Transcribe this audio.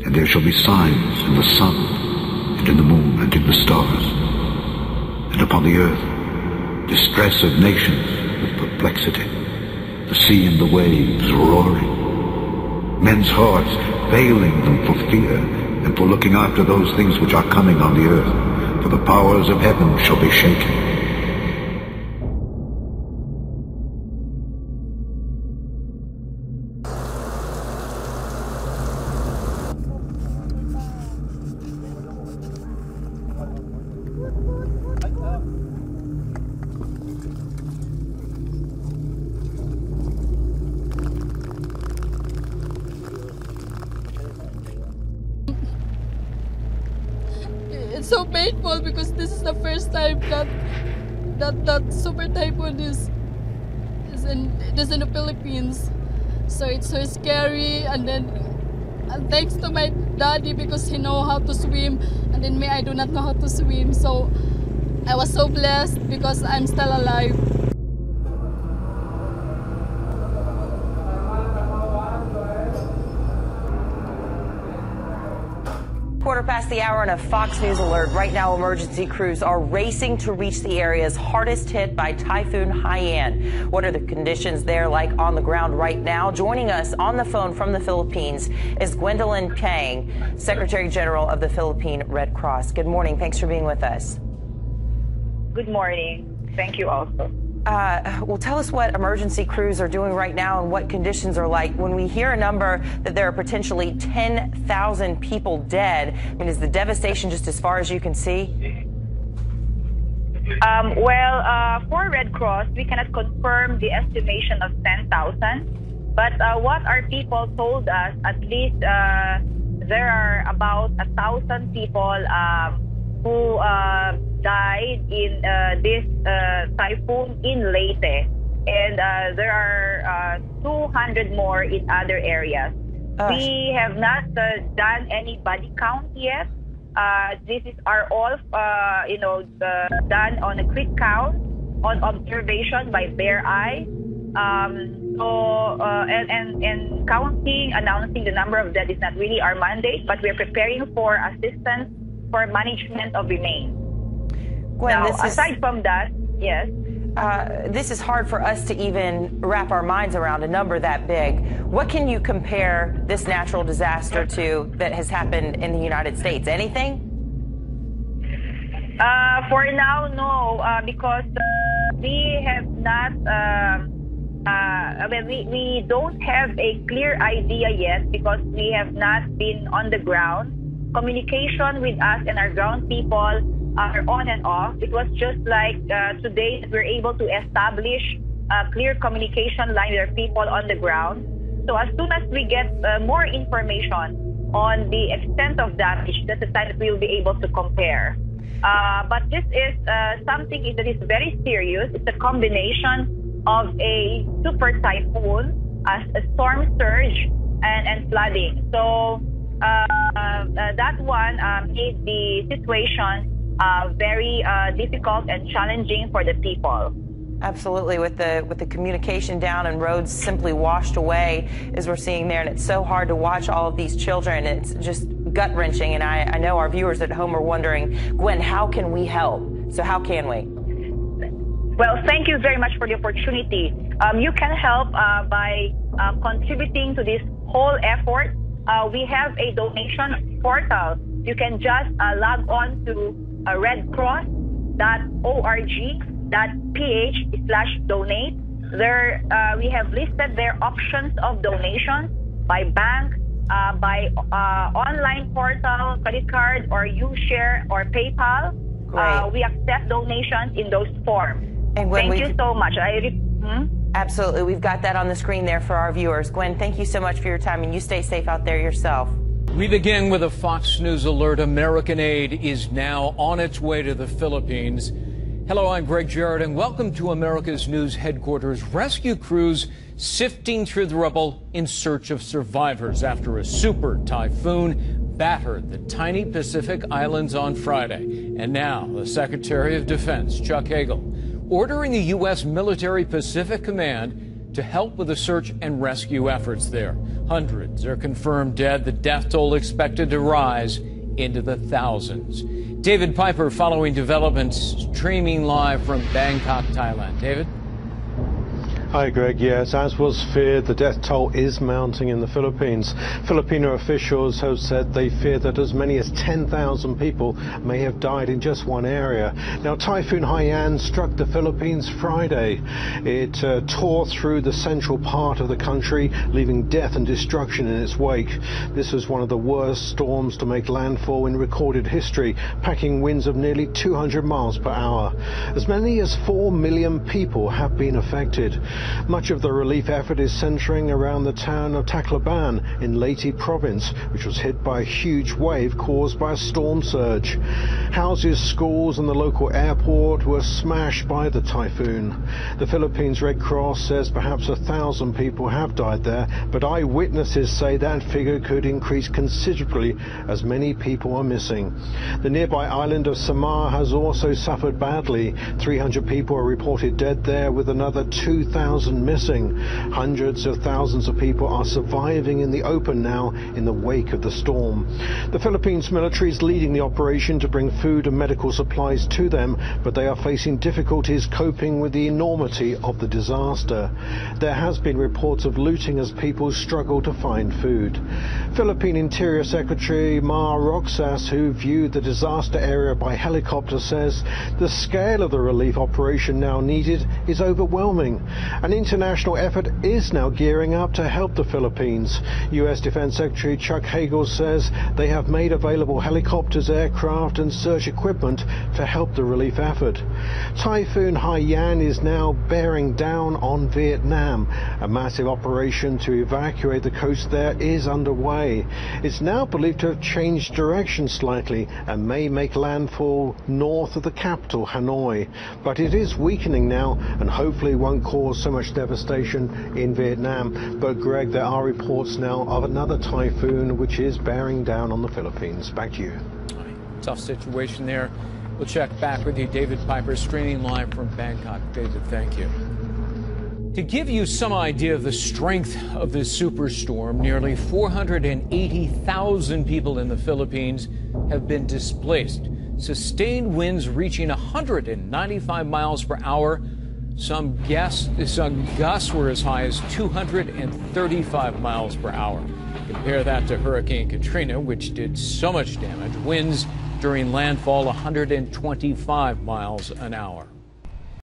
And there shall be signs in the sun, and in the moon, and in the stars. And upon the earth, distress of nations with perplexity, the sea and the waves roaring, men's hearts failing them for fear, and for looking after those things which are coming on the earth, for the powers of heaven shall be shaken. It's so painful because this is the first time that super typhoon is in the Philippines. So it's so scary, and thanks to my daddy because he know how to swim, and then me, I do not know how to swim. So I was so blessed because I'm still alive. Quarter past the hour on a Fox News alert. Right now, emergency crews are racing to reach the areas hardest hit by Typhoon Haiyan. What are the conditions there like on the ground right now? Joining us on the phone from the Philippines is Gwendolyn Pang, Secretary General of the Philippine Red Cross. Good morning. Thanks for being with us. Good morning. Thank you also. Well, tell us what emergency crews are doing right now and what conditions are like. When we hear a number that there are potentially 10,000 people dead, I mean, is the devastation just as far as you can see? For Red Cross, we cannot confirm the estimation of 10,000. But what our people told us, at least there are about 1,000 people who died in this typhoon in Leyte, and there are 200 more in other areas. We have not done any body count yet. This is all done on a quick count, on observation by bare eye. And counting, announcing the number of dead is not really our mandate, but we're preparing for assistance for management of remains. Gwen, now, aside from that, yes. This is hard for us to even wrap our minds around a number that big. What can you compare this natural disaster to that has happened in the United States? Anything? For now, no, because we have not, we don't have a clear idea yet because we have not been on the ground. Communication with us and our ground people are on and off. It was just like today that we're able to establish a clear communication line with our people on the ground. So as soon as we get more information on the extent of damage, that's the time that we will be able to compare. But this is something that is very serious. It's a combination of a super typhoon, a storm surge, and flooding. So that one made the situation very difficult and challenging for the people. Absolutely, with the communication down and roads simply washed away, as we're seeing there, and it's so hard to watch all of these children. It's just gut-wrenching, and I know our viewers at home are wondering, Gwen, how can we help? So how can we? Well, thank you very much for the opportunity. You can help by contributing to this whole effort. We have a donation portal. You can just log on to redcross.org.ph/donate. There, we have listed their options of donations by bank, by online portal, credit card, or U-Share, or PayPal. We accept donations in those forms. And thank you so much. Absolutely. We've got that on the screen there for our viewers. Gwen, thank you so much for your time, and you stay safe out there yourself. We begin with a Fox News alert. American aid is now on its way to the Philippines. Hello, I'm Greg Jarrett, and welcome to America's News headquarters. Rescue crews sifting through the rubble in search of survivors after a super typhoon battered the tiny Pacific Islands on Friday. And now, the Secretary of Defense, Chuck Hagel, ordering the U.S. Military Pacific Command to help with the search and rescue efforts there. Hundreds are confirmed dead, the death toll expected to rise into the thousands. David Piper following developments, streaming live from Bangkok, Thailand. David? Hi, Greg. Yes, as was feared, the death toll is mounting in the Philippines. Filipino officials have said they fear that as many as 10,000 people may have died in just one area. Now, Typhoon Haiyan struck the Philippines Friday. It tore through the central part of the country, leaving death and destruction in its wake. This was one of the worst storms to make landfall in recorded history, packing winds of nearly 200 miles per hour. As many as 4 million people have been affected. Much of the relief effort is centering around the town of Tacloban in Leyte province, which was hit by a huge wave caused by a storm surge. Houses, schools and the local airport were smashed by the typhoon. The Philippines Red Cross says perhaps 1,000 people have died there, but eyewitnesses say that figure could increase considerably as many people are missing. The nearby island of Samar has also suffered badly. 300 people are reported dead there, with another 2,000 missing. Hundreds of thousands of people are surviving in the open now in the wake of the storm. The Philippines military is leading the operation to bring food and medical supplies to them, but they are facing difficulties coping with the enormity of the disaster. There has been reports of looting as people struggle to find food. Philippine Interior Secretary Ma Roxas, who viewed the disaster area by helicopter, says the scale of the relief operation now needed is overwhelming. An international effort is now gearing up to help the Philippines. U.S. Defense Secretary Chuck Hagel says they have made available helicopters, aircraft and search equipment to help the relief effort. Typhoon Haiyan is now bearing down on Vietnam. A massive operation to evacuate the coast there is underway. It's now believed to have changed direction slightly and may make landfall north of the capital, Hanoi. But it is weakening now and hopefully won't cause so much devastation in Vietnam. But Greg, there are reports now of another typhoon which is bearing down on the Philippines. Back to you. Tough situation there. We'll check back with you. David Piper streaming live from Bangkok. David, thank you. To give you some idea of the strength of this superstorm, nearly 480,000 people in the Philippines have been displaced. Sustained winds reaching 195 miles per hour. Some gusts were as high as 235 miles per hour. Compare that to Hurricane Katrina, which did so much damage. Winds during landfall 125 miles an hour.